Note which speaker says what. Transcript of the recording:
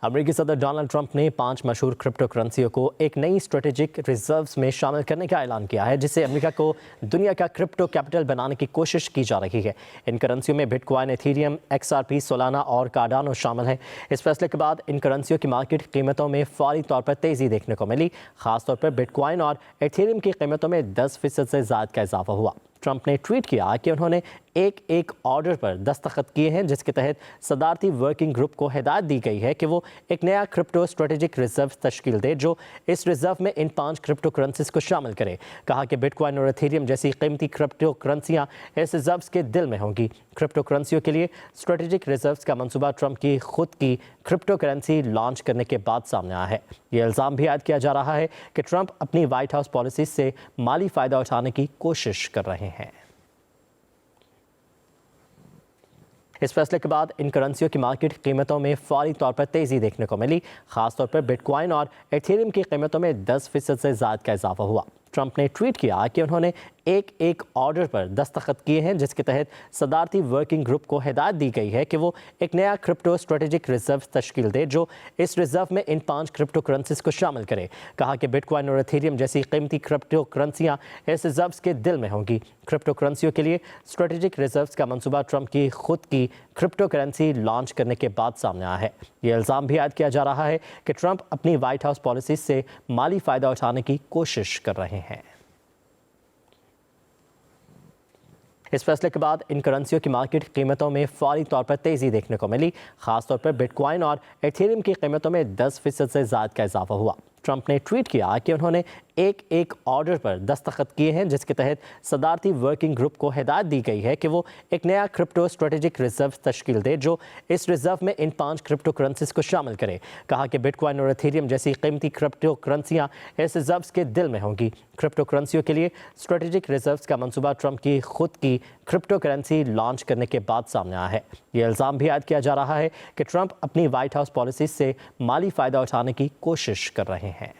Speaker 1: अमेरिकी सदर Donald Trump ने 5 मशहूर क्रिप्टो करेंसियों को एक नई स्ट्रेटेजिक रिजर्व्स में शामिल करने का ऐलान किया है, जिससे अमेरिका को दुनिया का क्रिप्टो कैपिटल बनाने की कोशिश की जा रही है। इन करेंसियों में बिटकॉइन, एथेरियम, XRP, सोलाना और कार्डानो शामिल हैं। इस फैसले के बाद इन करेंसियों की मार्केट कीमतों में फौरी तौर पर तेजी देखने को मिली। खासतौर पर बिटकॉइन और एथेरियम की कीमतों में 10% से ज़्यादा का इजाफा हुआ। ट्रंप ने ट्वीट किया कि उन्होंने एक ऑर्डर पर दस्तखत किए हैं, जिसके तहत सदारती वर्किंग ग्रुप को हिदायत दी गई है कि वो एक नया क्रिप्टो स्ट्रेटेजिक रिजर्व तश्कील दे, जो इस रिजर्व में इन 5 क्रिप्टो करेंसीज को शामिल करे। कहा कि बिटकॉइन और एथेरियम जैसी कीमती क्रिप्टो करेंसियां इस रिजर्व के दिल में होंगी। क्रिप्टो करेंसियों के लिए स्ट्रेटेजिक रिजर्व का मंसूबा ट्रंप की खुद की क्रिप्टो करेंसी लॉन्च करने के बाद सामने आया है। ये इल्ज़ाम भी आयद किया जा रहा है कि ट्रंप अपनी व्हाइट हाउस पॉलिसी से माली फ़ायदा उठाने की कोशिश कर रहे हैं। इस फैसले के बाद इन करेंसियों की मार्केट कीमतों में फौरी तौर पर तेजी देखने को मिली। खासतौर पर बिटकॉइन और एथेरियम की कीमतों में 10% से ज़्यादा का इजाफा हुआ। ट्रंप ने ट्वीट किया कि उन्होंने एक ऑर्डर पर दस्तखत किए हैं, जिसके तहत सदारती वर्किंग ग्रुप को हिदायत दी गई है कि वो एक नया क्रिप्टो स्ट्रेटेजिक रिजर्व तश्कील दे, जो इस रिजर्व में इन 5 क्रिप्टो करेंसीज को शामिल करे। कहा कि बिटकॉइन और एथेरियम जैसी कीमती क्रिप्टो करेंसियां इस रिजर्व के दिल में होंगी। क्रिप्टो करेंसियों के लिए स्ट्रेटेजिक रिजर्व का मंसूबा ट्रंप की खुद की क्रिप्टो करेंसी लॉन्च करने के बाद सामने आया है। ये इल्ज़ाम भी आयद किया जा रहा है कि ट्रंप अपनी व्हाइट हाउस पॉलिसी से माली फ़ायदा उठाने की कोशिश कर रहे हैं। इस फैसले के बाद इन करेंसियों की मार्केट कीमतों में फौरी तौर पर तेजी देखने को मिली। खासतौर पर बिटकॉइन और एथेरियम की कीमतों में 10% से ज़्यादा का इजाफा हुआ। ट्रंप ने ट्वीट किया कि उन्होंने एक ऑर्डर पर दस्तखत किए हैं, जिसके तहत सदारती वर्किंग ग्रुप को हिदायत दी गई है कि वो एक नया क्रिप्टो स्ट्रेटेजिक रिजर्व तश्कील दे, जो इस रिजर्व में इन 5 क्रिप्टो करेंसीज को शामिल करे। कहा कि बिटकॉइन और एथेरियम जैसी कीमती क्रिप्टो करेंसियां इस रिजर्व के दिल में होंगी। क्रिप्टो करेंसियों के लिए स्ट्रेटेजिक रिजर्व का मंसूबा ट्रंप की खुद की क्रिप्टो करेंसी लॉन्च करने के बाद सामने आया है। ये इल्ज़ाम भी आयद किया जा रहा है कि ट्रंप अपनी व्हाइट हाउस पॉलिसी से माली फ़ायदा उठाने की कोशिश कर रहे हैं।